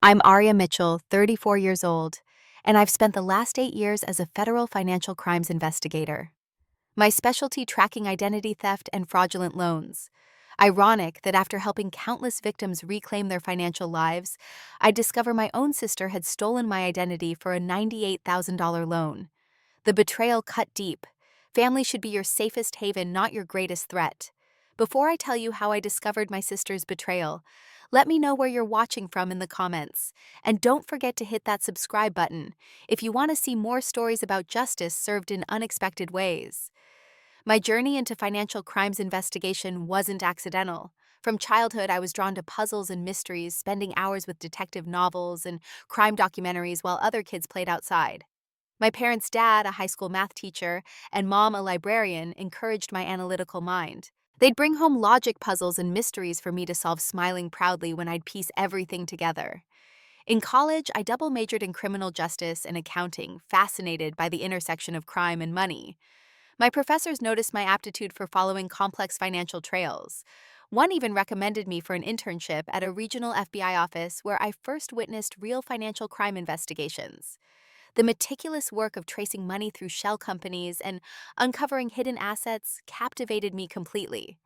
I'm Aria Mitchell, 34 years old, and I've spent the last 8 years as a federal financial crimes investigator. My specialty tracking identity theft and fraudulent loans. Ironic that after helping countless victims reclaim their financial lives, I discover my own sister had stolen my identity for a $98,000 loan. The betrayal cut deep. Family should be your safest haven, not your greatest threat. Before I tell you how I discovered my sister's betrayal, let me know where you're watching from in the comments. And don't forget to hit that subscribe button if you want to see more stories about justice served in unexpected ways. My journey into financial crimes investigation wasn't accidental. From childhood, I was drawn to puzzles and mysteries, spending hours with detective novels and crime documentaries while other kids played outside. My parents' dad, a high school math teacher, and mom, a librarian, encouraged my analytical mind. They'd bring home logic puzzles and mysteries for me to solve, smiling proudly when I'd piece everything together. In college, I double majored in criminal justice and accounting, fascinated by the intersection of crime and money. My professors noticed my aptitude for following complex financial trails. One even recommended me for an internship at a regional FBI office where I first witnessed real financial crime investigations. The meticulous work of tracing money through shell companies and uncovering hidden assets captivated me completely.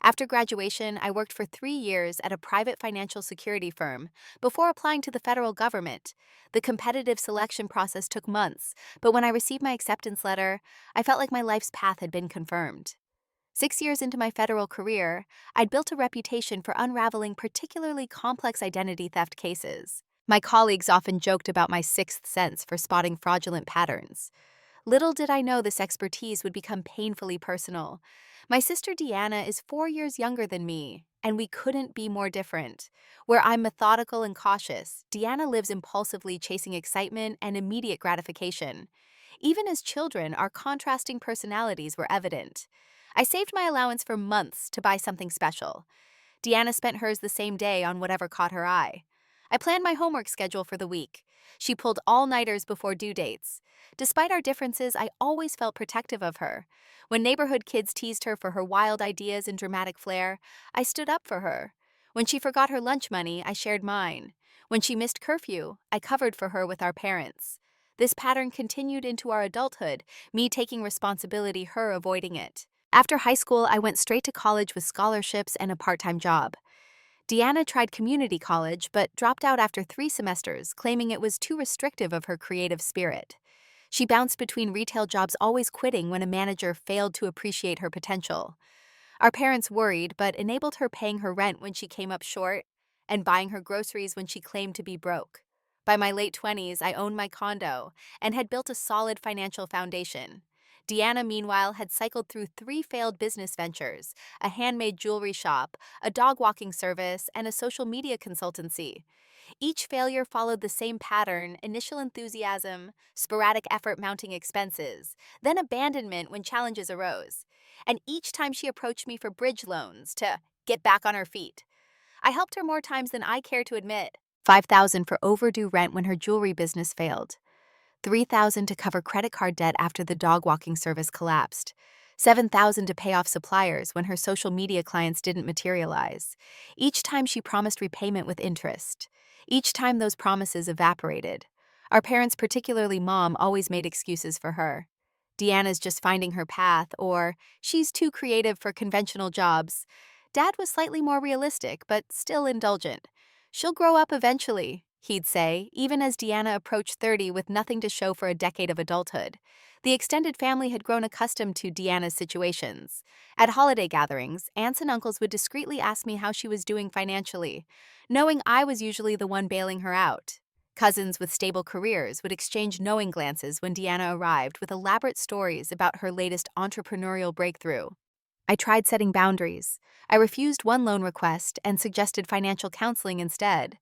After graduation, I worked for 3 years at a private financial security firm before applying to the federal government. The competitive selection process took months, but when I received my acceptance letter, I felt like my life's path had been confirmed. 6 years into my federal career, I'd built a reputation for unraveling particularly complex identity theft cases. My colleagues often joked about my sixth sense for spotting fraudulent patterns. Little did I know this expertise would become painfully personal. My sister Deanna is 4 years younger than me, and we couldn't be more different. Where I'm methodical and cautious, Deanna lives impulsively, chasing excitement and immediate gratification. Even as children, our contrasting personalities were evident. I saved my allowance for months to buy something special. Deanna spent hers the same day on whatever caught her eye. I planned my homework schedule for the week. She pulled all-nighters before due dates. Despite our differences, I always felt protective of her. When neighborhood kids teased her for her wild ideas and dramatic flair, I stood up for her. When she forgot her lunch money, I shared mine. When she missed curfew, I covered for her with our parents. This pattern continued into our adulthood, me taking responsibility, her avoiding it. After high school, I went straight to college with scholarships and a part-time job. Deanna tried community college but dropped out after 3 semesters, claiming it was too restrictive of her creative spirit. She bounced between retail jobs, always quitting when a manager failed to appreciate her potential. Our parents worried but enabled her, paying her rent when she came up short and buying her groceries when she claimed to be broke. By my late 20s, I owned my condo and had built a solid financial foundation. Deanna, meanwhile, had cycled through 3 failed business ventures: a handmade jewelry shop, a dog walking service, and a social media consultancy. Each failure followed the same pattern: initial enthusiasm, sporadic effort mounting expenses, then abandonment when challenges arose. And each time she approached me for bridge loans to get back on her feet. I helped her more times than I care to admit. 5,000 for overdue rent when her jewelry business failed. 3,000 to cover credit card debt after the dog walking service collapsed. 7,000 to pay off suppliers when her social media clients didn't materialize. Each time she promised repayment with interest. Each time those promises evaporated. Our parents, particularly mom, always made excuses for her. Deanna's just finding her path, or she's too creative for conventional jobs. Dad was slightly more realistic, but still indulgent. She'll grow up eventually, he'd say, even as Deanna approached 30 with nothing to show for a decade of adulthood. The extended family had grown accustomed to Deanna's situations. At holiday gatherings, aunts and uncles would discreetly ask me how she was doing financially, knowing I was usually the one bailing her out. Cousins with stable careers would exchange knowing glances when Deanna arrived with elaborate stories about her latest entrepreneurial breakthrough. I tried setting boundaries. I refused one loan request and suggested financial counseling instead.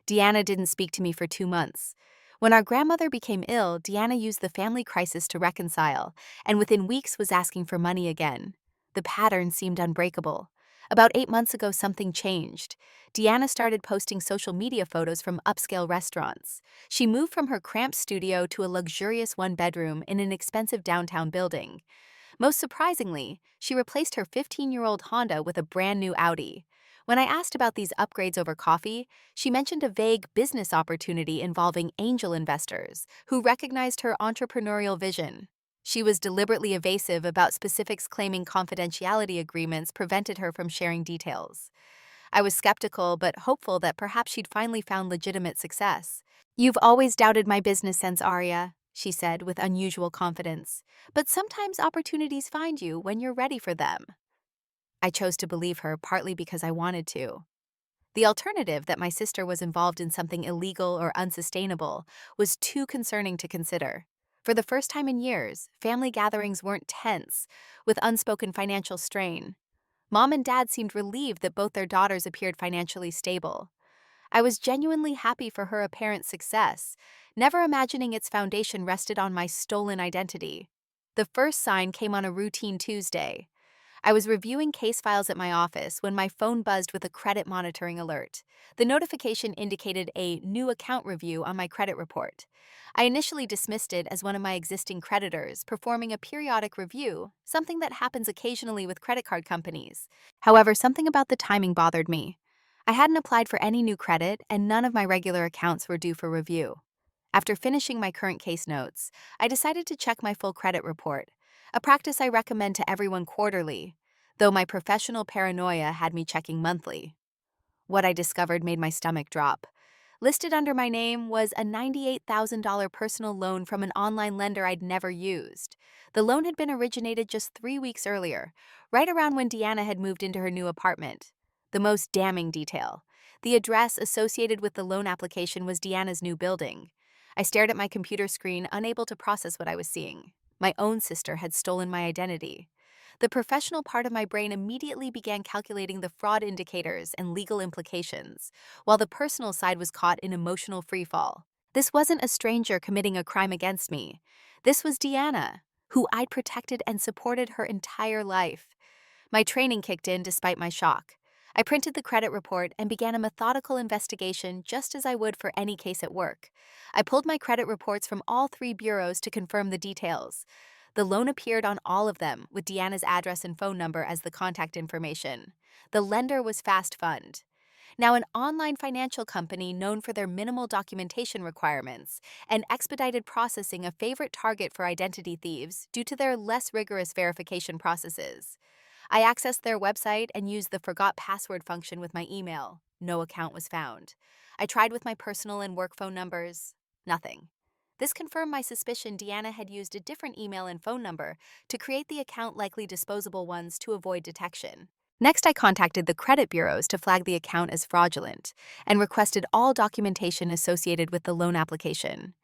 Deanna didn't speak to me for 2 months. When our grandmother became ill, Deanna used the family crisis to reconcile, and within weeks was asking for money again. The pattern seemed unbreakable. About 8 months ago, something changed. Deanna started posting social media photos from upscale restaurants. She moved from her cramped studio to a luxurious one-bedroom in an expensive downtown building. Most surprisingly, she replaced her 15-year-old Honda with a brand new Audi. When I asked about these upgrades over coffee, she mentioned a vague business opportunity involving angel investors who recognized her entrepreneurial vision. She was deliberately evasive about specifics, claiming confidentiality agreements prevented her from sharing details. I was skeptical but hopeful that perhaps she'd finally found legitimate success. "You've always doubted my business sense, Arya," she said with unusual confidence. "But sometimes opportunities find you when you're ready for them." I chose to believe her partly because I wanted to. The alternative, that my sister was involved in something illegal or unsustainable, was too concerning to consider. For the first time in years, family gatherings weren't tense, with unspoken financial strain. Mom and Dad seemed relieved that both their daughters appeared financially stable. I was genuinely happy for her apparent success, never imagining its foundation rested on my stolen identity. The first sign came on a routine Tuesday. I was reviewing case files at my office when my phone buzzed with a credit monitoring alert. The notification indicated a new account review on my credit report. I initially dismissed it as one of my existing creditors performing a periodic review, something that happens occasionally with credit card companies. However, something about the timing bothered me. I hadn't applied for any new credit, and none of my regular accounts were due for review. After finishing my current case notes, I decided to check my full credit report, a practice I recommend to everyone quarterly, though my professional paranoia had me checking monthly. What I discovered made my stomach drop. Listed under my name was a $98,000 personal loan from an online lender I'd never used. The loan had been originated just 3 weeks earlier, right around when Deanna had moved into her new apartment. The most damning detail: the address associated with the loan application was Deanna's new building. I stared at my computer screen, unable to process what I was seeing. My own sister had stolen my identity. The professional part of my brain immediately began calculating the fraud indicators and legal implications, while the personal side was caught in emotional freefall. This wasn't a stranger committing a crime against me. This was Deanna, who I'd protected and supported her entire life. My training kicked in despite my shock. I printed the credit report and began a methodical investigation just as I would for any case at work. I pulled my credit reports from all 3 bureaus to confirm the details. The loan appeared on all of them, with Deanna's address and phone number as the contact information. The lender was Fast Fund, now an online financial company known for their minimal documentation requirements and expedited processing, a favorite target for identity thieves due to their less rigorous verification processes. I accessed their website and used the forgot password function with my email. No account was found. I tried with my personal and work phone numbers. Nothing. This confirmed my suspicion Deanna had used a different email and phone number to create the account, likely disposable ones, to avoid detection. Next, I contacted the credit bureaus to flag the account as fraudulent and requested all documentation associated with the loan application.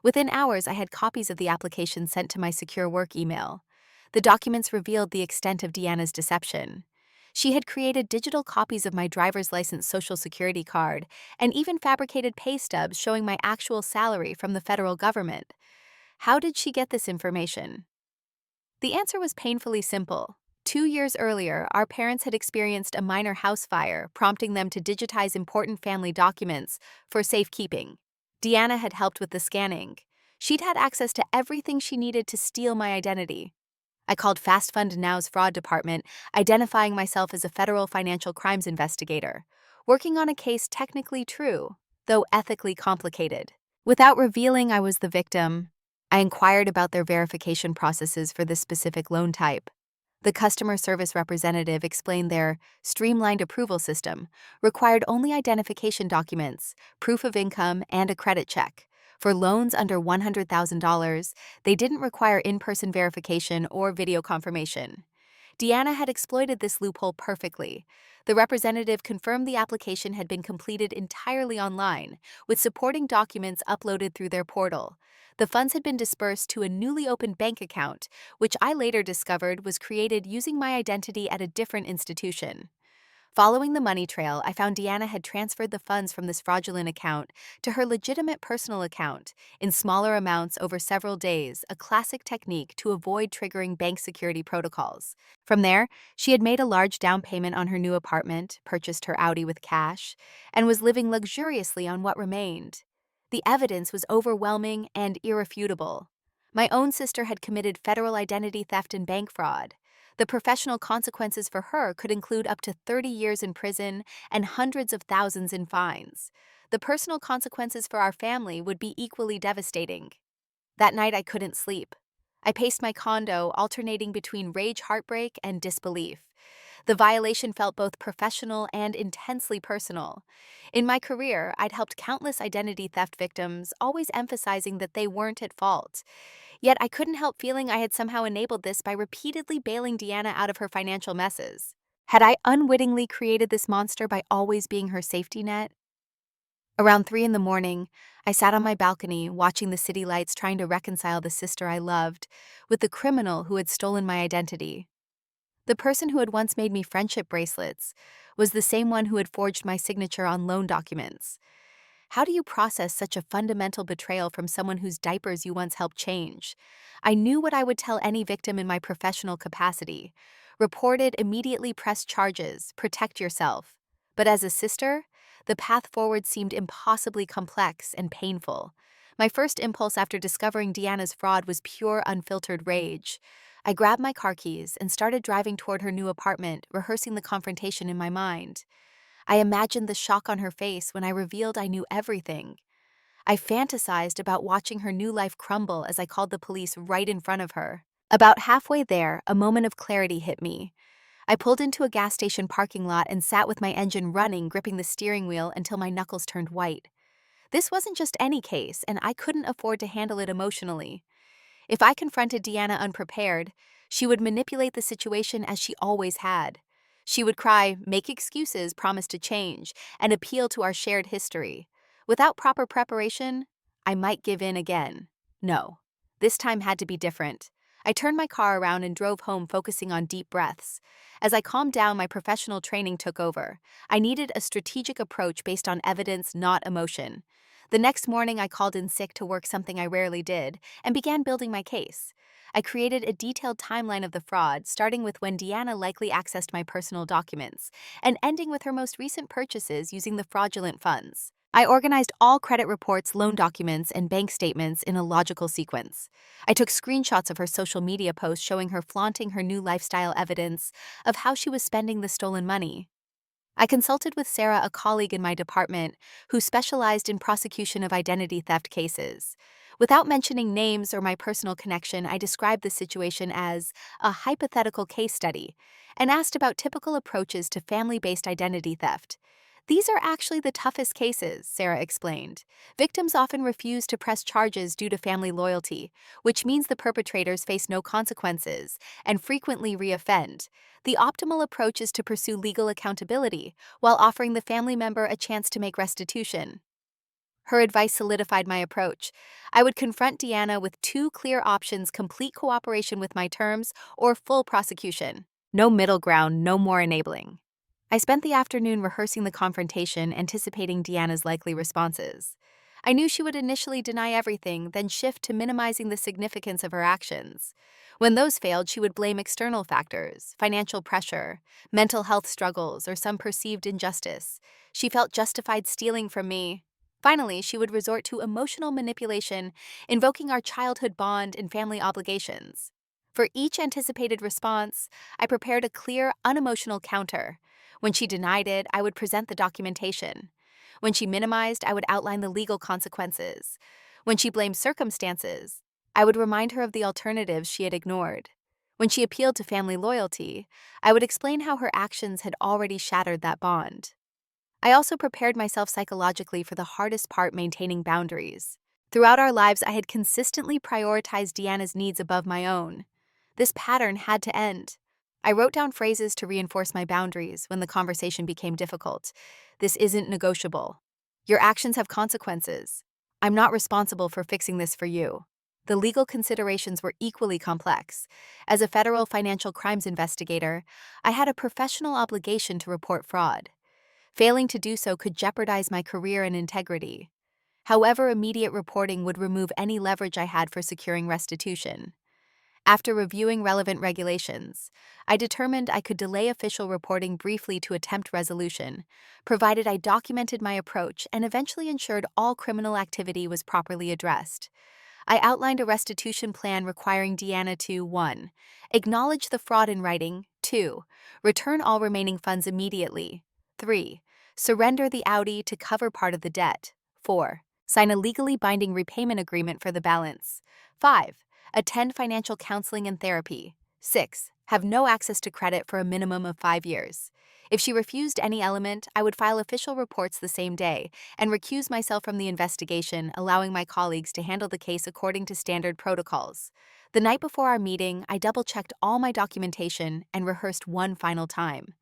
Within hours, I had copies of the application sent to my secure work email. The documents revealed the extent of Deanna's deception. She had created digital copies of my driver's license, social security card, and even fabricated pay stubs showing my actual salary from the federal government. How did she get this information? The answer was painfully simple. 2 years earlier, our parents had experienced a minor house fire, prompting them to digitize important family documents for safekeeping. Deanna had helped with the scanning. She'd had access to everything she needed to steal my identity. I called Fast Fund Now's fraud department, identifying myself as a federal financial crimes investigator, working on a case technically true, though ethically complicated. Without revealing I was the victim, I inquired about their verification processes for this specific loan type. The customer service representative explained their streamlined approval system required only identification documents, proof of income, and a credit check. For loans under $100,000, they didn't require in-person verification or video confirmation. Deanna had exploited this loophole perfectly. The representative confirmed the application had been completed entirely online, with supporting documents uploaded through their portal. The funds had been dispersed to a newly opened bank account, which I later discovered was created using my identity at a different institution. Following the money trail, I found Deanna had transferred the funds from this fraudulent account to her legitimate personal account in smaller amounts over several days, a classic technique to avoid triggering bank security protocols. From there, she had made a large down payment on her new apartment, purchased her Audi with cash, and was living luxuriously on what remained. The evidence was overwhelming and irrefutable. My own sister had committed federal identity theft and bank fraud. The professional consequences for her could include up to 30 years in prison and hundreds of thousands in fines. The personal consequences for our family would be equally devastating. That night, I couldn't sleep. I paced my condo, alternating between rage, heartbreak, and disbelief. The violation felt both professional and intensely personal. In my career, I'd helped countless identity theft victims, always emphasizing that they weren't at fault. Yet I couldn't help feeling I had somehow enabled this by repeatedly bailing Deanna out of her financial messes. Had I unwittingly created this monster by always being her safety net? Around 3 in the morning, I sat on my balcony watching the city lights, trying to reconcile the sister I loved with the criminal who had stolen my identity. The person who had once made me friendship bracelets was the same one who had forged my signature on loan documents. How do you process such a fundamental betrayal from someone whose diapers you once helped change? I knew what I would tell any victim in my professional capacity. Report it, immediately press charges, protect yourself. But as a sister, the path forward seemed impossibly complex and painful. My first impulse after discovering Deanna's fraud was pure, unfiltered rage. I grabbed my car keys and started driving toward her new apartment, rehearsing the confrontation in my mind. I imagined the shock on her face when I revealed I knew everything. I fantasized about watching her new life crumble as I called the police right in front of her. About halfway there, a moment of clarity hit me. I pulled into a gas station parking lot and sat with my engine running, gripping the steering wheel until my knuckles turned white. This wasn't just any case, and I couldn't afford to handle it emotionally. If I confronted Deanna unprepared, she would manipulate the situation as she always had. She would cry, make excuses, promise to change, and appeal to our shared history. Without proper preparation, I might give in again. No, this time had to be different. I turned my car around and drove home, focusing on deep breaths. As I calmed down, my professional training took over. I needed a strategic approach based on evidence, not emotion. The next morning, I called in sick to work, something I rarely did, and began building my case. I created a detailed timeline of the fraud, starting with when Deanna likely accessed my personal documents, and ending with her most recent purchases using the fraudulent funds. I organized all credit reports, loan documents, and bank statements in a logical sequence. I took screenshots of her social media posts showing her flaunting her new lifestyle, evidence of how she was spending the stolen money. I consulted with Sarah, a colleague in my department who specialized in prosecution of identity theft cases. Without mentioning names or my personal connection, I described the situation as a hypothetical case study and asked about typical approaches to family-based identity theft. These are actually the toughest cases, Sarah explained. Victims often refuse to press charges due to family loyalty, which means the perpetrators face no consequences and frequently reoffend. The optimal approach is to pursue legal accountability while offering the family member a chance to make restitution. Her advice solidified my approach. I would confront Deanna with two clear options: complete cooperation with my terms or full prosecution. No middle ground, no more enabling. I spent the afternoon rehearsing the confrontation, anticipating Deanna's likely responses. I knew she would initially deny everything, then shift to minimizing the significance of her actions. When those failed, she would blame external factors, financial pressure, mental health struggles, or some perceived injustice. She felt justified stealing from me. Finally, she would resort to emotional manipulation, invoking our childhood bond and family obligations. For each anticipated response, I prepared a clear, unemotional counter. When she denied it, I would present the documentation. When she minimized, I would outline the legal consequences. When she blamed circumstances, I would remind her of the alternatives she had ignored. When she appealed to family loyalty, I would explain how her actions had already shattered that bond. I also prepared myself psychologically for the hardest part: maintaining boundaries. Throughout our lives, I had consistently prioritized Deanna's needs above my own. This pattern had to end. I wrote down phrases to reinforce my boundaries when the conversation became difficult. This isn't negotiable. Your actions have consequences. I'm not responsible for fixing this for you. The legal considerations were equally complex. As a federal financial crimes investigator, I had a professional obligation to report fraud. Failing to do so could jeopardize my career and integrity. However, immediate reporting would remove any leverage I had for securing restitution. After reviewing relevant regulations, I determined I could delay official reporting briefly to attempt resolution, provided I documented my approach and eventually ensured all criminal activity was properly addressed. I outlined a restitution plan requiring Deanna to 1. Acknowledge the fraud in writing, 2. Return all remaining funds immediately, 3. Surrender the Audi to cover part of the debt, 4. Sign a legally binding repayment agreement for the balance, 5. Attend financial counseling and therapy, 6. Have no access to credit for a minimum of 5 years. If she refused any element, I would file official reports the same day and recuse myself from the investigation, allowing my colleagues to handle the case according to standard protocols. The night before our meeting, I double-checked all my documentation and rehearsed one final time.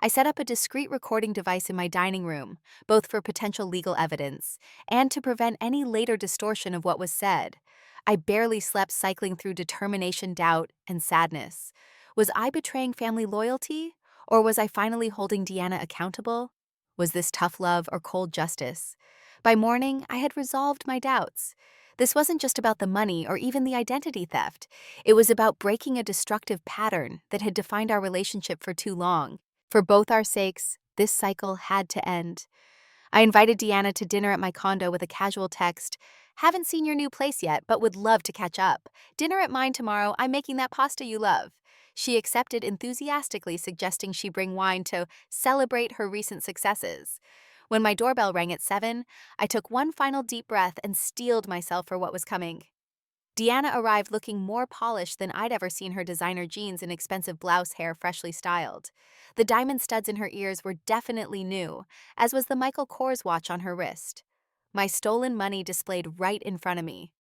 I set up a discreet recording device in my dining room, both for potential legal evidence and to prevent any later distortion of what was said. I barely slept, cycling through determination, doubt, and sadness. Was I betraying family loyalty? Or was I finally holding Deanna accountable? Was this tough love or cold justice? By morning, I had resolved my doubts. This wasn't just about the money or even the identity theft. It was about breaking a destructive pattern that had defined our relationship for too long. For both our sakes, this cycle had to end. I invited Deanna to dinner at my condo with a casual text, "Haven't seen your new place yet, but would love to catch up. Dinner at mine tomorrow, I'm making that pasta you love." She accepted enthusiastically, suggesting she bring wine to celebrate her recent successes. When my doorbell rang at 7, I took one final deep breath and steeled myself for what was coming. Deanna arrived looking more polished than I'd ever seen her, designer jeans and expensive blouse, hair freshly styled. The diamond studs in her ears were definitely new, as was the Michael Kors watch on her wrist. My stolen money displayed right in front of me.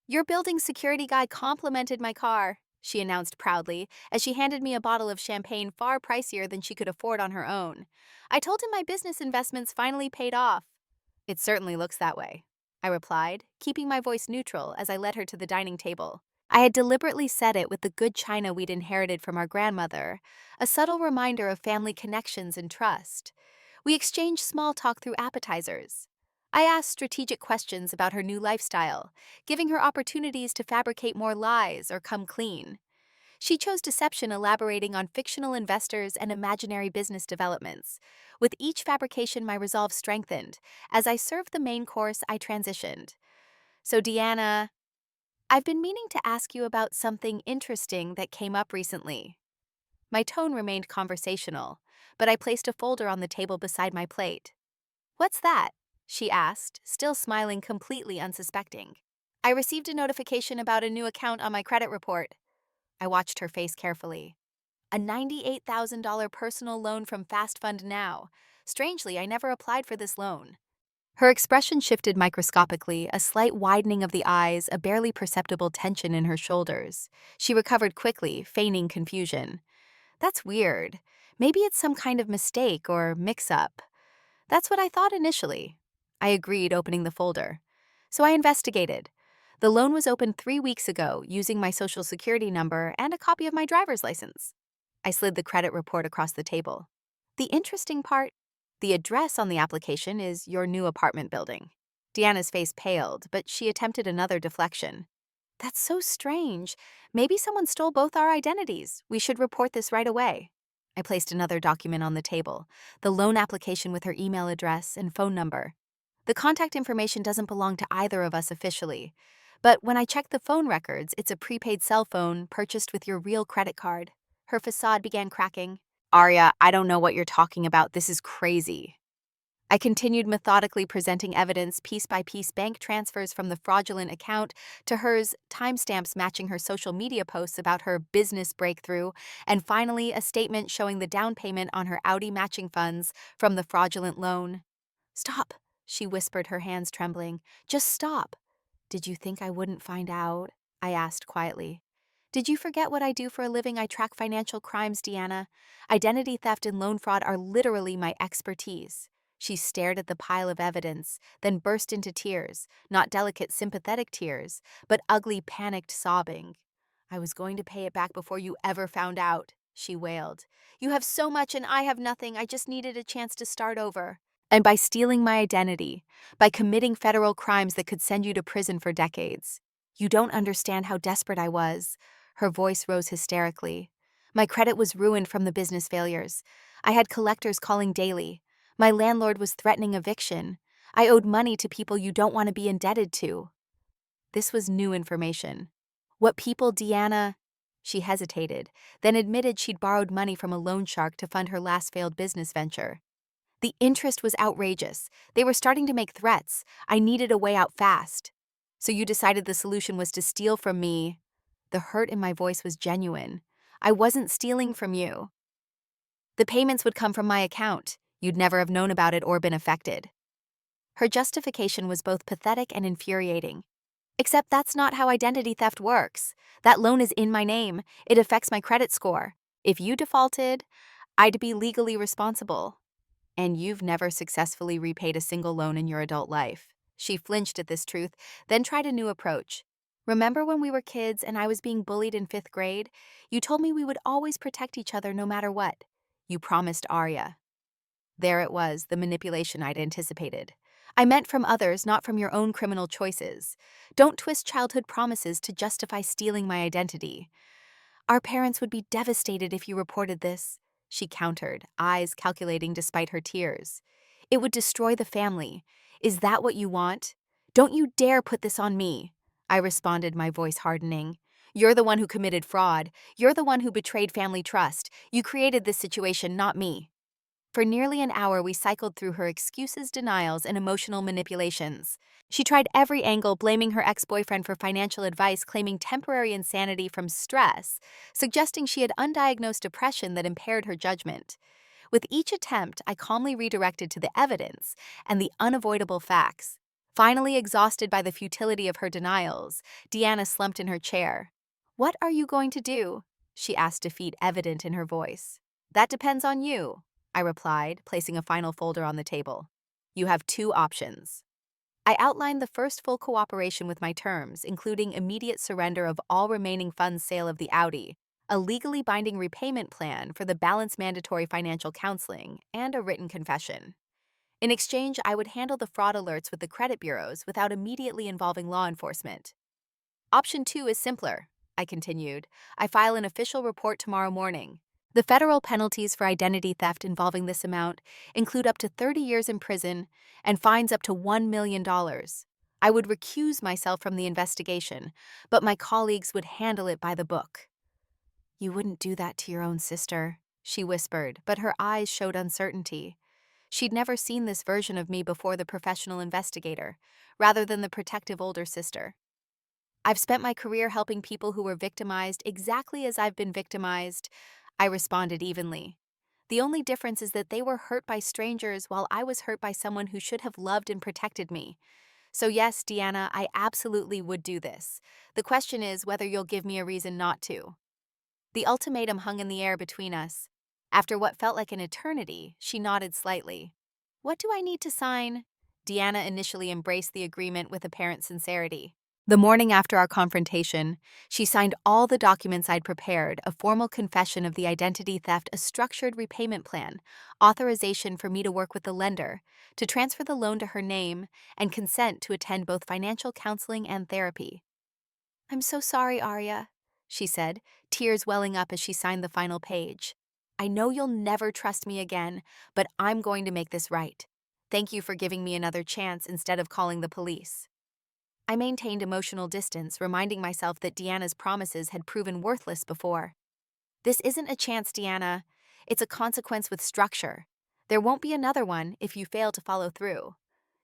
"Your building security guy complimented my car," she announced proudly, as she handed me a bottle of champagne far pricier than she could afford on her own. "I told him my business investments finally paid off." "It certainly looks that way," I replied, keeping my voice neutral as I led her to the dining table. I had deliberately set it with the good china we'd inherited from our grandmother, a subtle reminder of family connections and trust. We exchanged small talk through appetizers. I asked strategic questions about her new lifestyle, giving her opportunities to fabricate more lies or come clean. She chose deception, elaborating on fictional investors and imaginary business developments. With each fabrication, my resolve strengthened. As I served the main course, I transitioned. "So, Deanna, I've been meaning to ask you about something interesting that came up recently." My tone remained conversational, but I placed a folder on the table beside my plate. "What's that?" she asked, still smiling, completely unsuspecting. "I received a notification about a new account on my credit report." I watched her face carefully. "A $98,000 personal loan from Fast Fund Now. Strangely, I never applied for this loan." Her expression shifted microscopically, a slight widening of the eyes, a barely perceptible tension in her shoulders. She recovered quickly, feigning confusion. "That's weird. Maybe it's some kind of mistake or mix-up." "That's what I thought initially." I agreed, opening the folder. "So I investigated. The loan was opened 3 weeks ago using my social security number and a copy of my driver's license." I slid the credit report across the table. "The interesting part, the address on the application is your new apartment building." Deanna's face paled, but she attempted another deflection. "That's so strange. Maybe someone stole both our identities. We should report this right away." I placed another document on the table, the loan application with her email address and phone number. "The contact information doesn't belong to either of us officially. But when I checked the phone records, it's a prepaid cell phone purchased with your real credit card." Her facade began cracking. "Arya, I don't know what you're talking about. This is crazy." I continued, methodically presenting evidence, piece by piece: bank transfers from the fraudulent account to hers, timestamps matching her social media posts about her business breakthrough, and finally a statement showing the down payment on her Audi matching funds from the fraudulent loan. "Stop," she whispered, her hands trembling. "Just stop." "Did you think I wouldn't find out?" I asked quietly. "Did you forget what I do for a living? I track financial crimes, Deanna. Identity theft and loan fraud are literally my expertise." She stared at the pile of evidence, then burst into tears, not delicate, sympathetic tears, but ugly, panicked sobbing. "I was going to pay it back before you ever found out," she wailed. "You have so much and I have nothing. I just needed a chance to start over. And by stealing my identity, by committing federal crimes that could send you to prison for decades. You don't understand how desperate I was." Her voice rose hysterically. "My credit was ruined from the business failures. I had collectors calling daily. My landlord was threatening eviction. I owed money to people you don't want to be indebted to." This was new information. What people Deanna... She hesitated, then admitted she'd borrowed money from a loan shark to fund her last failed business venture. The interest was outrageous. They were starting to make threats. I needed a way out fast. So you decided the solution was to steal from me. The hurt in my voice was genuine. I wasn't stealing from you. The payments would come from my account. You'd never have known about it or been affected. Her justification was both pathetic and infuriating. Except that's not how identity theft works. That loan is in my name. It affects my credit score. If you defaulted, I'd be legally responsible. And you've never successfully repaid a single loan in your adult life. She flinched at this truth, then tried a new approach. Remember when we were kids and I was being bullied in 5th grade? You told me we would always protect each other no matter what. You promised Arya. There it was, the manipulation I'd anticipated. I meant from others, not from your own criminal choices. Don't twist childhood promises to justify stealing my identity. Our parents would be devastated if you reported this, she countered, eyes calculating despite her tears. It would destroy the family. Is that what you want? Don't you dare put this on me, I responded, my voice hardening. You're the one who committed fraud. You're the one who betrayed family trust. You created this situation, not me. For nearly an hour, we cycled through her excuses, denials, and emotional manipulations. She tried every angle, blaming her ex-boyfriend for financial advice, claiming temporary insanity from stress, suggesting she had undiagnosed depression that impaired her judgment. With each attempt, I calmly redirected to the evidence and the unavoidable facts. Finally, exhausted by the futility of her denials, Deanna slumped in her chair. "What are you going to do?" she asked, defeat evident in her voice. "That depends on you," I replied, placing a final folder on the table. "You have 2 options." I outlined the first full cooperation with my terms, including immediate surrender of all remaining funds sale of the Audi, a legally binding repayment plan for the balance mandatory financial counseling, and a written confession. In exchange, I would handle the fraud alerts with the credit bureaus without immediately involving law enforcement. Option 2 is simpler, I continued. I file an official report tomorrow morning. The federal penalties for identity theft involving this amount include up to 30 years in prison and fines up to $1 million. I would recuse myself from the investigation, but my colleagues would handle it by the book. "You wouldn't do that to your own sister," she whispered, but her eyes showed uncertainty. She'd never seen this version of me before, the professional investigator, rather than the protective older sister. "I've spent my career helping people who were victimized exactly as I've been victimized," I responded evenly. "The only difference is that they were hurt by strangers while I was hurt by someone who should have loved and protected me. So yes, Deanna, I absolutely would do this. The question is whether you'll give me a reason not to." The ultimatum hung in the air between us. After what felt like an eternity, she nodded slightly. "What do I need to sign?" Deanna initially embraced the agreement with apparent sincerity. The morning after our confrontation, she signed all the documents I'd prepared: a formal confession of the identity theft, a structured repayment plan, authorization for me to work with the lender, to transfer the loan to her name, and consent to attend both financial counseling and therapy. "I'm so sorry, Arya," she said, tears welling up as she signed the final page. "I know you'll never trust me again, but I'm going to make this right. Thank you for giving me another chance instead of calling the police." I maintained emotional distance, reminding myself that Deanna's promises had proven worthless before. "This isn't a chance, Deanna. It's a consequence with structure. There won't be another one if you fail to follow through."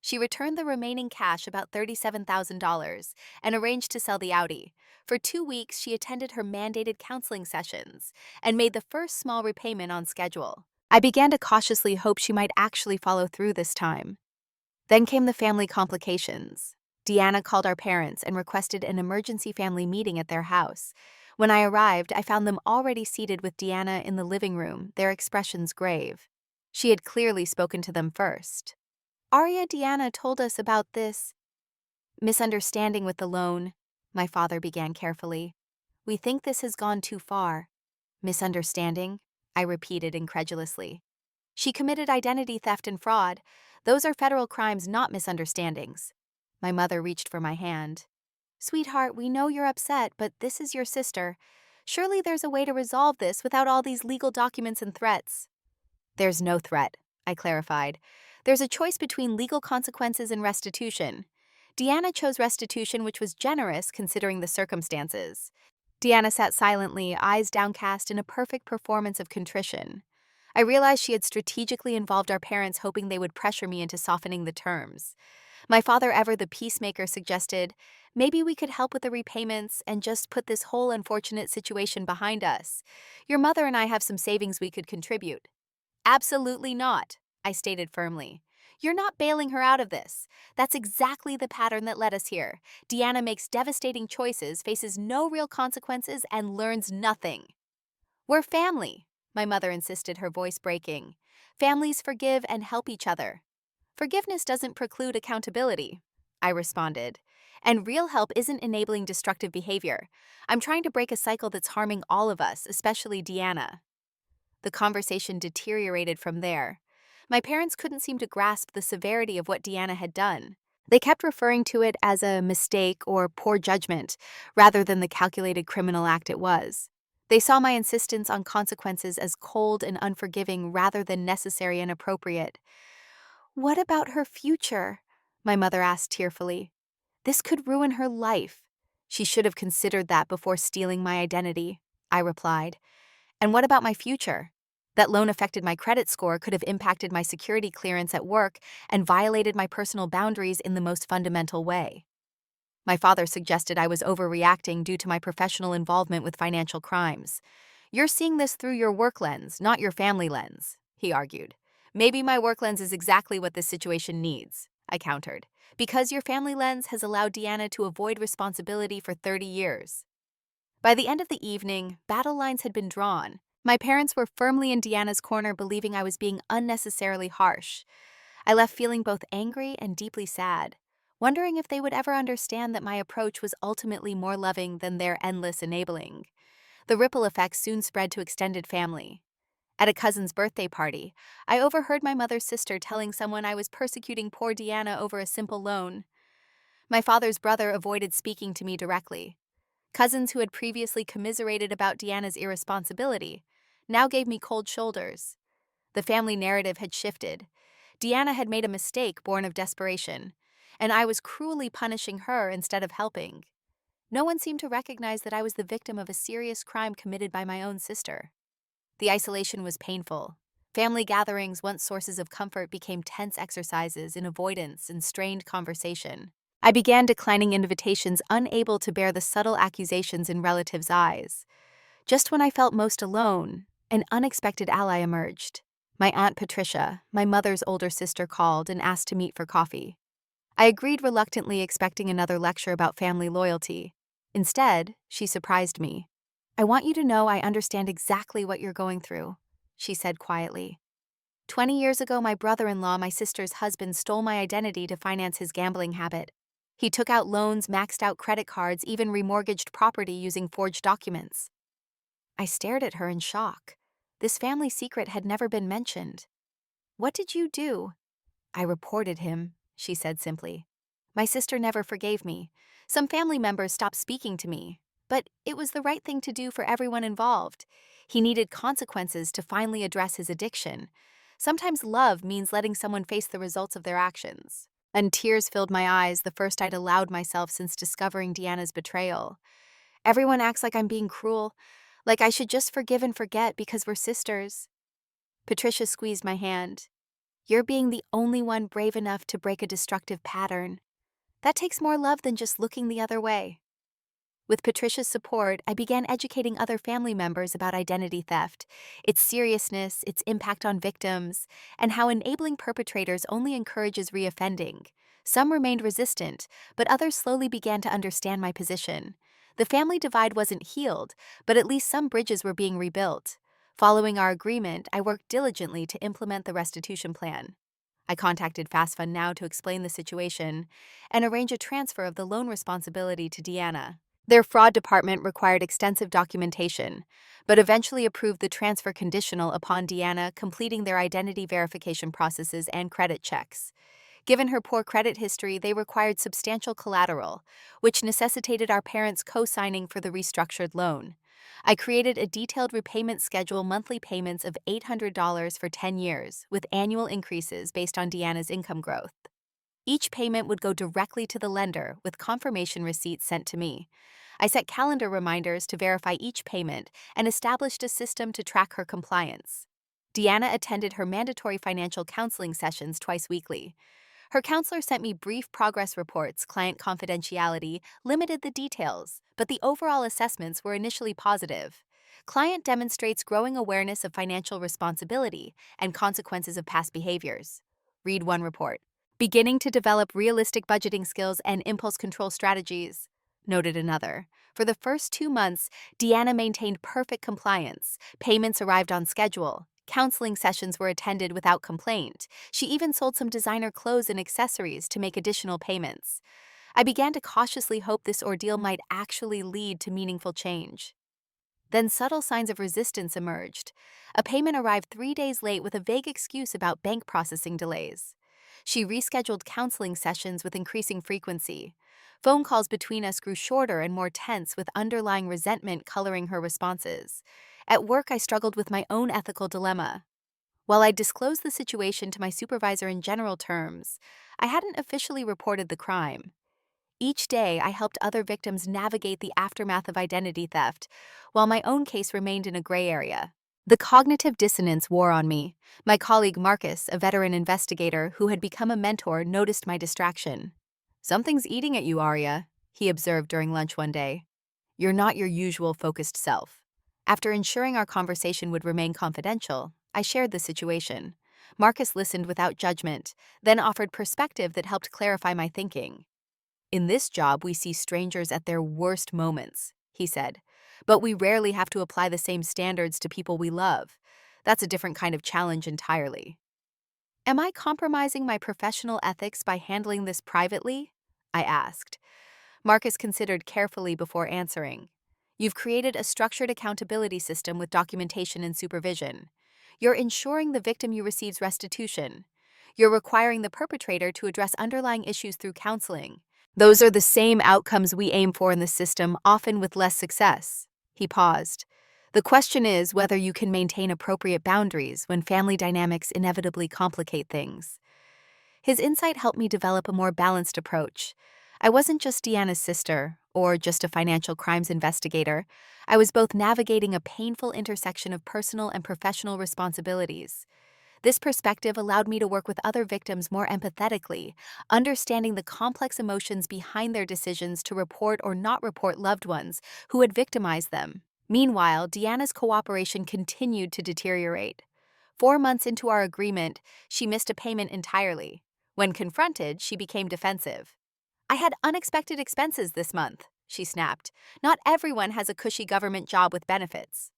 She returned the remaining cash, about $37,000, and arranged to sell the Audi. For 2 weeks, she attended her mandated counseling sessions and made the first small repayment on schedule. I began to cautiously hope she might actually follow through this time. Then came the family complications. Deanna called our parents and requested an emergency family meeting at their house. When I arrived, I found them already seated with Deanna in the living room, their expressions grave. She had clearly spoken to them first. "Arya, Deanna told us about this misunderstanding with the loan," my father began carefully. "We think this has gone too far." "Misunderstanding?" I repeated incredulously. "She committed identity theft and fraud. Those are federal crimes, not misunderstandings." My mother reached for my hand. "Sweetheart, we know you're upset, but this is your sister. Surely there's a way to resolve this without all these legal documents and threats." "There's no threat," I clarified. "There's a choice between legal consequences and restitution. Deanna chose restitution, which was generous considering the circumstances. Deanna sat silently, eyes downcast, in a perfect performance of contrition. I realized she had strategically involved our parents, hoping they would pressure me into softening the terms. My father, ever the peacemaker, suggested, maybe we could help with the repayments and just put this whole unfortunate situation behind us. Your mother and I have some savings we could contribute. Absolutely not, I stated firmly. You're not bailing her out of this. That's exactly the pattern that led us here. Deanna makes devastating choices, faces no real consequences, and learns nothing. We're family, my mother insisted, her voice breaking. Families forgive and help each other. Forgiveness doesn't preclude accountability, I responded. And real help isn't enabling destructive behavior. I'm trying to break a cycle that's harming all of us, especially Deanna. The conversation deteriorated from there. My parents couldn't seem to grasp the severity of what Deanna had done. They kept referring to it as a mistake or poor judgment, rather than the calculated criminal act it was. They saw my insistence on consequences as cold and unforgiving rather than necessary and appropriate. What about her future? My mother asked tearfully. This could ruin her life. She should have considered that before stealing my identity, I replied. And what about my future? That loan affected my credit score, could have impacted my security clearance at work, and violated my personal boundaries in the most fundamental way. My father suggested I was overreacting due to my professional involvement with financial crimes. You're seeing this through your work lens, not your family lens, he argued. Maybe my work lens is exactly what this situation needs, I countered, because your family lens has allowed Deanna to avoid responsibility for 30 years. By the end of the evening, battle lines had been drawn. My parents were firmly in Deanna's corner, believing I was being unnecessarily harsh. I left feeling both angry and deeply sad, wondering if they would ever understand that my approach was ultimately more loving than their endless enabling. The ripple effect soon spread to extended family. At a cousin's birthday party, I overheard my mother's sister telling someone I was persecuting poor Deanna over a simple loan. My father's brother avoided speaking to me directly. Cousins who had previously commiserated about Deanna's irresponsibility now gave me cold shoulders. The family narrative had shifted. Deanna had made a mistake born of desperation, and I was cruelly punishing her instead of helping. No one seemed to recognize that I was the victim of a serious crime committed by my own sister. The isolation was painful. Family gatherings, once sources of comfort, became tense exercises in avoidance and strained conversation. I began declining invitations, unable to bear the subtle accusations in relatives' eyes. Just when I felt most alone, an unexpected ally emerged. My Aunt Patricia, my mother's older sister, called and asked to meet for coffee. I agreed reluctantly, expecting another lecture about family loyalty. Instead, she surprised me. I want you to know I understand exactly what you're going through, she said quietly. 20 years ago, my brother-in-law, my sister's husband, stole my identity to finance his gambling habit. He took out loans, maxed out credit cards, even remortgaged property using forged documents. I stared at her in shock. This family secret had never been mentioned. What did you do? I reported him, she said simply. My sister never forgave me. Some family members stopped speaking to me, but it was the right thing to do for everyone involved. He needed consequences to finally address his addiction. Sometimes love means letting someone face the results of their actions. And tears filled my eyes, the first I'd allowed myself since discovering Deanna's betrayal. Everyone acts like I'm being cruel, like I should just forgive and forget because we're sisters. Patricia squeezed my hand. You're being the only one brave enough to break a destructive pattern. That takes more love than just looking the other way. With Patricia's support, I began educating other family members about identity theft, its seriousness, its impact on victims, and how enabling perpetrators only encourages reoffending. Some remained resistant, but others slowly began to understand my position. The family divide wasn't healed, but at least some bridges were being rebuilt. Following our agreement, I worked diligently to implement the restitution plan. I contacted FastFund Now to explain the situation and arrange a transfer of the loan responsibility to Deanna. Their fraud department required extensive documentation, but eventually approved the transfer conditional upon Deanna completing their identity verification processes and credit checks. Given her poor credit history, they required substantial collateral, which necessitated our parents co-signing for the restructured loan. I created a detailed repayment schedule, monthly payments of $800 for 10 years, with annual increases based on Deanna's income growth. Each payment would go directly to the lender with confirmation receipts sent to me. I set calendar reminders to verify each payment and established a system to track her compliance. Deanna attended her mandatory financial counseling sessions twice weekly. Her counselor sent me brief progress reports. Client confidentiality limited the details, but the overall assessments were initially positive. Client demonstrates growing awareness of financial responsibility and consequences of past behaviors. Read one report. Beginning to develop realistic budgeting skills and impulse control strategies, noted another. For the first 2 months, Deanna maintained perfect compliance. Payments arrived on schedule. Counseling sessions were attended without complaint. She even sold some designer clothes and accessories to make additional payments. I began to cautiously hope this ordeal might actually lead to meaningful change. Then subtle signs of resistance emerged. A payment arrived 3 days late with a vague excuse about bank processing delays. She rescheduled counseling sessions with increasing frequency. Phone calls between us grew shorter and more tense, with underlying resentment coloring her responses. At work, I struggled with my own ethical dilemma. While I disclosed the situation to my supervisor in general terms, I hadn't officially reported the crime. Each day, I helped other victims navigate the aftermath of identity theft, while my own case remained in a gray area. The cognitive dissonance wore on me. My colleague Marcus, a veteran investigator who had become a mentor, noticed my distraction. "Something's eating at you, Arya," he observed during lunch one day. "You're not your usual focused self." After ensuring our conversation would remain confidential, I shared the situation. Marcus listened without judgment, then offered perspective that helped clarify my thinking. "In this job, we see strangers at their worst moments," he said. "But we rarely have to apply the same standards to people we love. That's a different kind of challenge entirely." "Am I compromising my professional ethics by handling this privately?" I asked. Marcus considered carefully before answering. "You've created a structured accountability system with documentation and supervision. You're ensuring the victim you receives restitution. You're requiring the perpetrator to address underlying issues through counseling. Those are the same outcomes we aim for in the system, often with less success." He paused. "The question is whether you can maintain appropriate boundaries when family dynamics inevitably complicate things." His insight helped me develop a more balanced approach. I wasn't just Deanna's sister, or just a financial crimes investigator. I was both navigating a painful intersection of personal and professional responsibilities. This perspective allowed me to work with other victims more empathetically, understanding the complex emotions behind their decisions to report or not report loved ones who had victimized them. Meanwhile, Deanna's cooperation continued to deteriorate. 4 months into our agreement, she missed a payment entirely. When confronted, she became defensive. "I had unexpected expenses this month," she snapped. "Not everyone has a cushy government job with benefits."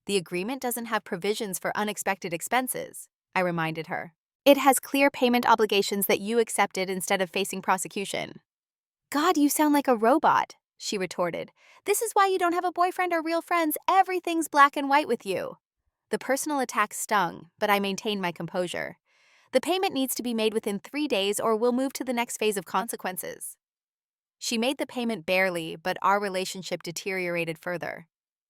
"The agreement doesn't have provisions for unexpected expenses," I reminded her. "It has clear payment obligations that you accepted instead of facing prosecution." "God, you sound like a robot," she retorted. "This is why you don't have a boyfriend or real friends. Everything's black and white with you." The personal attack stung, but I maintained my composure. "The payment needs to be made within 3 days or we'll move to the next phase of consequences." She made the payment barely, but our relationship deteriorated further.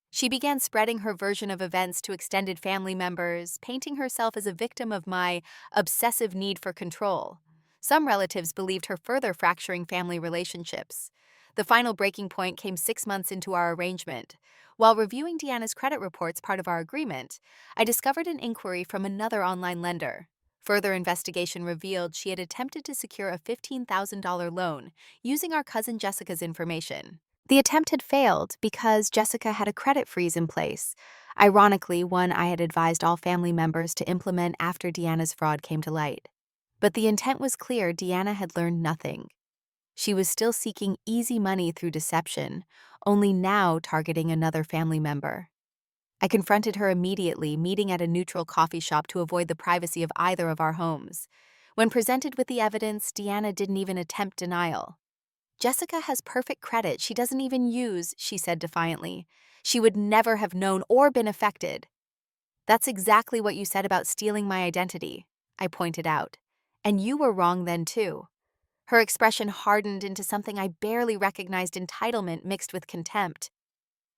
She began spreading her version of events to extended family members, painting herself as a victim of my obsessive need for control. Some relatives believed her further fracturing family relationships. The final breaking point came 6 months into our arrangement. While reviewing Deanna's credit reports, part of our agreement, I discovered an inquiry from another online lender. Further investigation revealed she had attempted to secure a $15,000 loan using our cousin Jessica's information. The attempt had failed because Jessica had a credit freeze in place, ironically one I had advised all family members to implement after Deanna's fraud came to light. But the intent was clear. Deanna had learned nothing. She was still seeking easy money through deception, only now targeting another family member. I confronted her immediately, meeting at a neutral coffee shop to avoid the privacy of either of our homes. When presented with the evidence, Deanna didn't even attempt denial. "Jessica has perfect credit she doesn't even use," she said defiantly. "She would never have known or been affected." "That's exactly what you said about stealing my identity," I pointed out. "And you were wrong then too." Her expression hardened into something I barely recognized: entitlement mixed with contempt.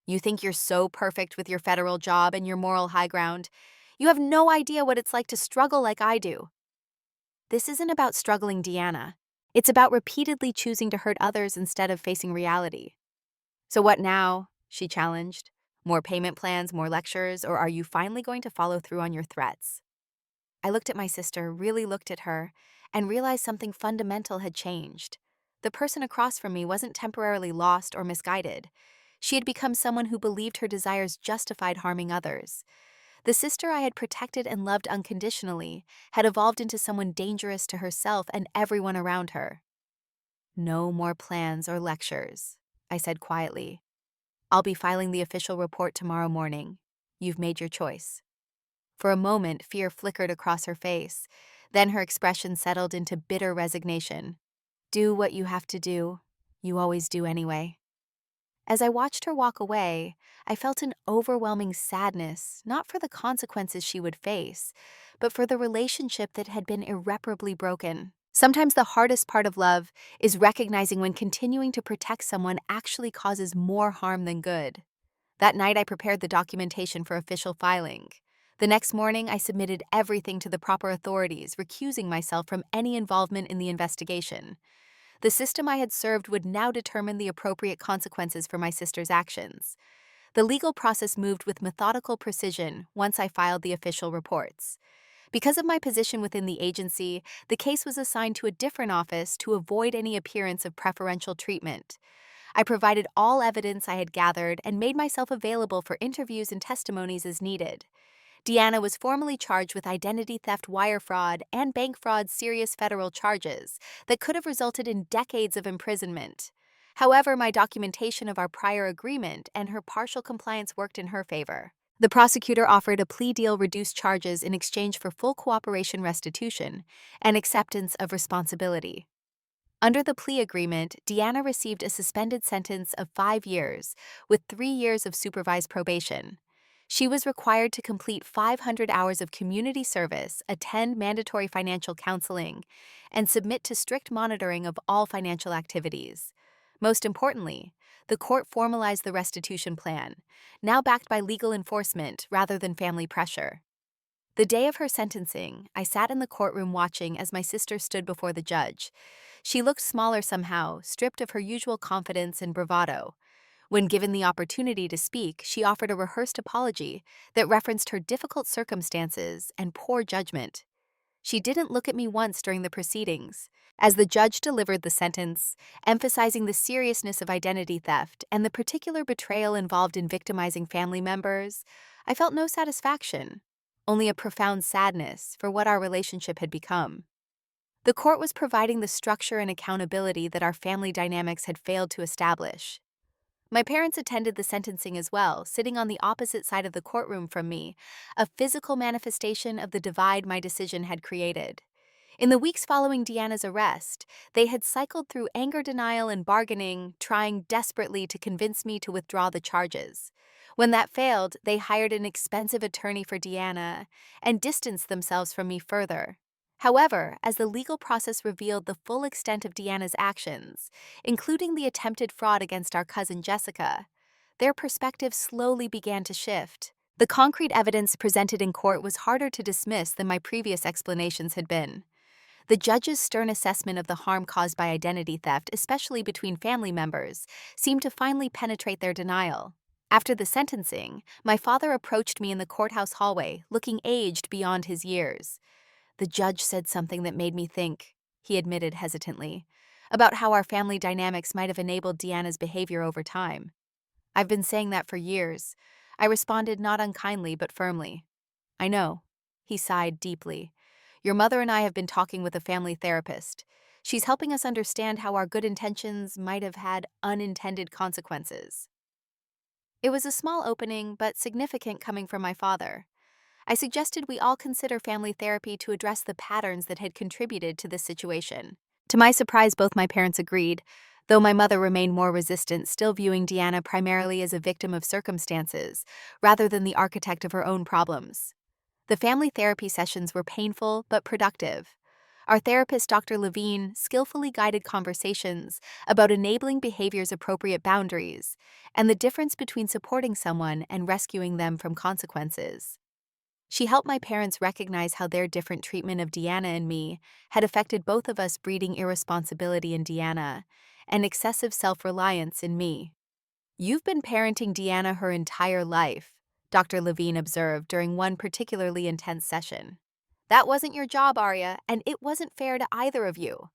"You think you're so perfect with your federal job and your moral high ground. You have no idea what it's like to struggle like I do." "This isn't about struggling, Deanna. It's about repeatedly choosing to hurt others instead of facing reality. So what now? She challenged. More payment plans, more lectures, or are you finally going to follow through on your threats? I looked at my sister, really looked at her, and realized something fundamental had changed. The person across from me wasn't temporarily lost or misguided. She had become someone who believed her desires justified harming others. The sister I had protected and loved unconditionally had evolved into someone dangerous to herself and everyone around her. No more plans or lectures, I said quietly. I'll be filing the official report tomorrow morning. You've made your choice. For a moment, fear flickered across her face. Then her expression settled into bitter resignation. Do what you have to do. You always do anyway. As I watched her walk away, I felt an overwhelming sadness, not for the consequences she would face, but for the relationship that had been irreparably broken. Sometimes the hardest part of love is recognizing when continuing to protect someone actually causes more harm than good. That night, I prepared the documentation for official filing. The next morning, I submitted everything to the proper authorities, recusing myself from any involvement in the investigation. The system I had served would now determine the appropriate consequences for my sister's actions. The legal process moved with methodical precision once I filed the official reports. Because of my position within the agency, the case was assigned to a different office to avoid any appearance of preferential treatment. I provided all evidence I had gathered and made myself available for interviews and testimonies as needed. Deanna was formally charged with identity theft, wire fraud, and bank fraud serious federal charges that could have resulted in decades of imprisonment. However, my documentation of our prior agreement and her partial compliance worked in her favor. The prosecutor offered a plea deal, reduced charges in exchange for full cooperation, restitution, and acceptance of responsibility. Under the plea agreement, Deanna received a suspended sentence of 5 years with 3 years of supervised probation. She was required to complete 500 hours of community service, attend mandatory financial counseling, and submit to strict monitoring of all financial activities. Most importantly, the court formalized the restitution plan, now backed by legal enforcement rather than family pressure. The day of her sentencing, I sat in the courtroom watching as my sister stood before the judge. She looked smaller somehow, stripped of her usual confidence and bravado. When given the opportunity to speak, she offered a rehearsed apology that referenced her difficult circumstances and poor judgment. She didn't look at me once during the proceedings. As the judge delivered the sentence, emphasizing the seriousness of identity theft and the particular betrayal involved in victimizing family members, I felt no satisfaction, only a profound sadness for what our relationship had become. The court was providing the structure and accountability that our family dynamics had failed to establish. My parents attended the sentencing as well, sitting on the opposite side of the courtroom from me, a physical manifestation of the divide my decision had created. In the weeks following Deanna's arrest, they had cycled through anger denial and bargaining, trying desperately to convince me to withdraw the charges. When that failed, they hired an expensive attorney for Deanna and distanced themselves from me further. However, as the legal process revealed the full extent of Deanna's actions, including the attempted fraud against our cousin Jessica, their perspective slowly began to shift. The concrete evidence presented in court was harder to dismiss than my previous explanations had been. The judge's stern assessment of the harm caused by identity theft, especially between family members, seemed to finally penetrate their denial. After the sentencing, my father approached me in the courthouse hallway, looking aged beyond his years. The judge said something that made me think, he admitted hesitantly, about how our family dynamics might have enabled Deanna's behavior over time. I've been saying that for years. I responded not unkindly but firmly. I know. He sighed deeply. Your mother and I have been talking with a family therapist. She's helping us understand how our good intentions might have had unintended consequences. It was a small opening, but significant coming from my father. I suggested we all consider family therapy to address the patterns that had contributed to this situation. To my surprise, both my parents agreed, though my mother remained more resistant, still viewing Deanna primarily as a victim of circumstances, rather than the architect of her own problems. The family therapy sessions were painful but productive. Our therapist, Dr. Levine, skillfully guided conversations about enabling behavior's appropriate boundaries and the difference between supporting someone and rescuing them from consequences. She helped my parents recognize how their different treatment of Deanna and me had affected both of us, breeding irresponsibility in Deanna and excessive self-reliance in me. "You've been parenting Deanna her entire life," Dr. Levine observed during one particularly intense session. "That wasn't your job, Arya, and it wasn't fair to either of you."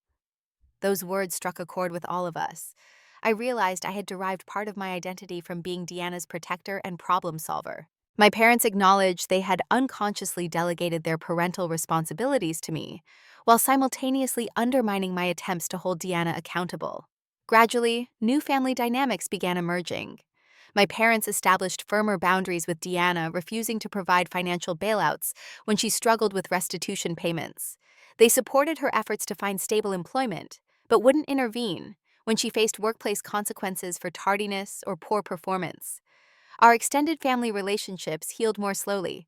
Those words struck a chord with all of us. I realized I had derived part of my identity from being Deanna's protector and problem solver. My parents acknowledged they had unconsciously delegated their parental responsibilities to me, while simultaneously undermining my attempts to hold Deanna accountable. Gradually, new family dynamics began emerging. My parents established firmer boundaries with Deanna, refusing to provide financial bailouts when she struggled with restitution payments. They supported her efforts to find stable employment, but wouldn't intervene when she faced workplace consequences for tardiness or poor performance. Our extended family relationships healed more slowly.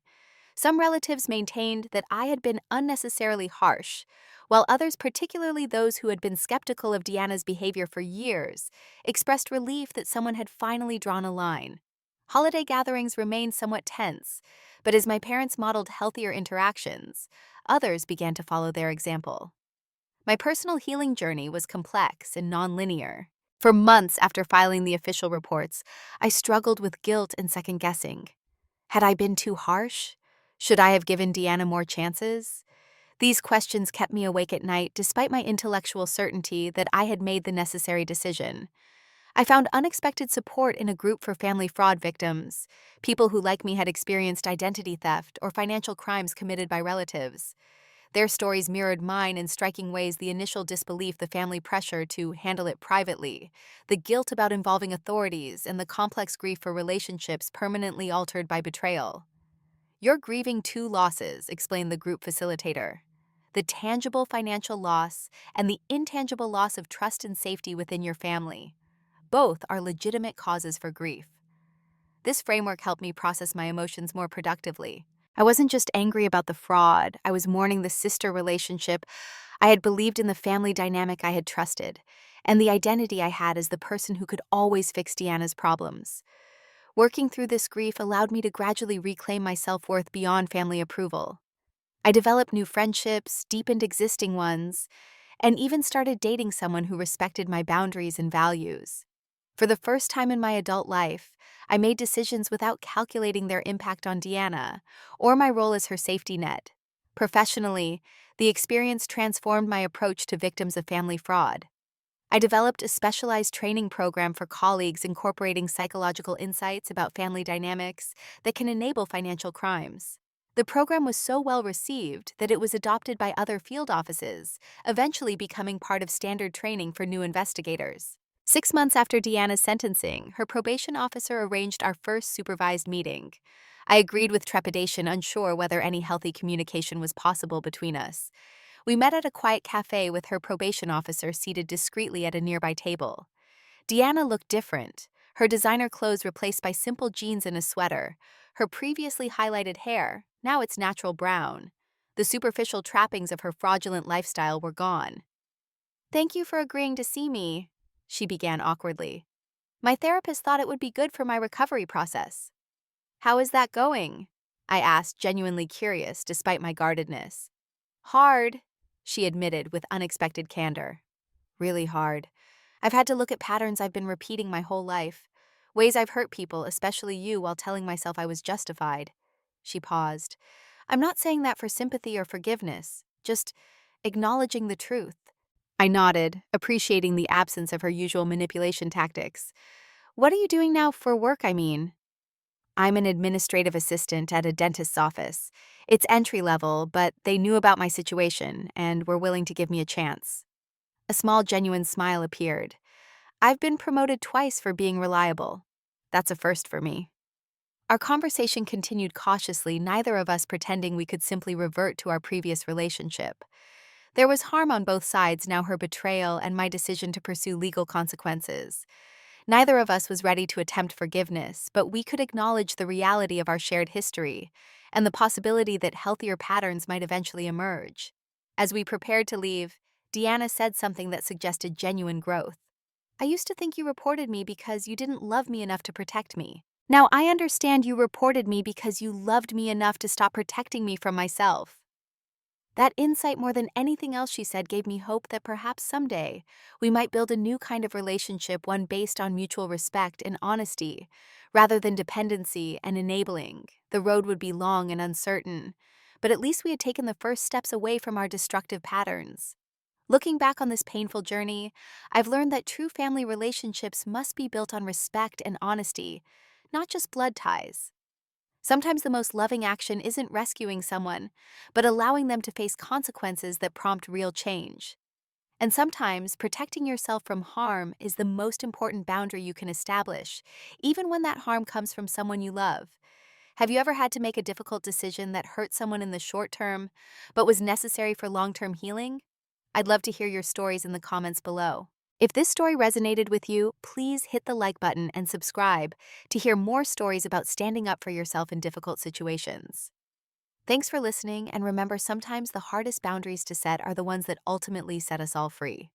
Some relatives maintained that I had been unnecessarily harsh, while others, particularly those who had been skeptical of Deanna's behavior for years, expressed relief that someone had finally drawn a line. Holiday gatherings remained somewhat tense, but as my parents modeled healthier interactions, others began to follow their example. My personal healing journey was complex and nonlinear. For months after filing the official reports, I struggled with guilt and second-guessing. Had I been too harsh? Should I have given Deanna more chances? These questions kept me awake at night despite my intellectual certainty that I had made the necessary decision. I found unexpected support in a group for family fraud victims, people who, like me, had experienced identity theft or financial crimes committed by relatives. Their stories mirrored mine in striking ways: the initial disbelief, the family pressure to handle it privately, the guilt about involving authorities, and the complex grief for relationships permanently altered by betrayal. "You're grieving two losses," explained the group facilitator: the tangible financial loss and the intangible loss of trust and safety within your family. Both are legitimate causes for grief. This framework helped me process my emotions more productively. I wasn't just angry about the fraud, I was mourning the sister relationship I had believed in, the family dynamic I had trusted, and the identity I had as the person who could always fix Deanna's problems. Working through this grief allowed me to gradually reclaim my self-worth beyond family approval. I developed new friendships, deepened existing ones, and even started dating someone who respected my boundaries and values. For the first time in my adult life, I made decisions without calculating their impact on Deanna or my role as her safety net. Professionally, the experience transformed my approach to victims of family fraud. I developed a specialized training program for colleagues, incorporating psychological insights about family dynamics that can enable financial crimes. The program was so well received that it was adopted by other field offices, eventually becoming part of standard training for new investigators. 6 months after Deanna's sentencing, her probation officer arranged our first supervised meeting. I agreed with trepidation, unsure whether any healthy communication was possible between us. We met at a quiet cafe with her probation officer seated discreetly at a nearby table. Deanna looked different, her designer clothes replaced by simple jeans and a sweater, her previously highlighted hair, now its natural brown. The superficial trappings of her fraudulent lifestyle were gone. "Thank you for agreeing to see me," she began awkwardly. "My therapist thought it would be good for my recovery process." "How is that going?" I asked, genuinely curious despite my guardedness. "Hard," she admitted with unexpected candor. "Really hard. I've had to look at patterns I've been repeating my whole life, ways I've hurt people, especially you, while telling myself I was justified." She paused. "I'm not saying that for sympathy or forgiveness, just acknowledging the truth." I nodded, appreciating the absence of her usual manipulation tactics. "What are you doing now for work, I mean?" "I'm an administrative assistant at a dentist's office. It's entry level, but they knew about my situation and were willing to give me a chance." A small, genuine smile appeared. "I've been promoted twice for being reliable. That's a first for me." Our conversation continued cautiously, neither of us pretending we could simply revert to our previous relationship. There was harm on both sides, now her betrayal and my decision to pursue legal consequences. Neither of us was ready to attempt forgiveness, but we could acknowledge the reality of our shared history and the possibility that healthier patterns might eventually emerge. As we prepared to leave, Deanna said something that suggested genuine growth. "I used to think you reported me because you didn't love me enough to protect me. Now, I understand you reported me because you loved me enough to stop protecting me from myself. That insight, more than anything else she said, gave me hope that perhaps someday we might build a new kind of relationship, one based on mutual respect and honesty, rather than dependency and enabling. The road would be long and uncertain, but at least we had taken the first steps away from our destructive patterns. Looking back on this painful journey, I've learned that true family relationships must be built on respect and honesty, not just blood ties. Sometimes the most loving action isn't rescuing someone, but allowing them to face consequences that prompt real change. And sometimes protecting yourself from harm is the most important boundary you can establish, even when that harm comes from someone you love. Have you ever had to make a difficult decision that hurt someone in the short term, but was necessary for long-term healing? I'd love to hear your stories in the comments below. If this story resonated with you, please hit the like button and subscribe to hear more stories about standing up for yourself in difficult situations. Thanks for listening, and remember, sometimes the hardest boundaries to set are the ones that ultimately set us all free.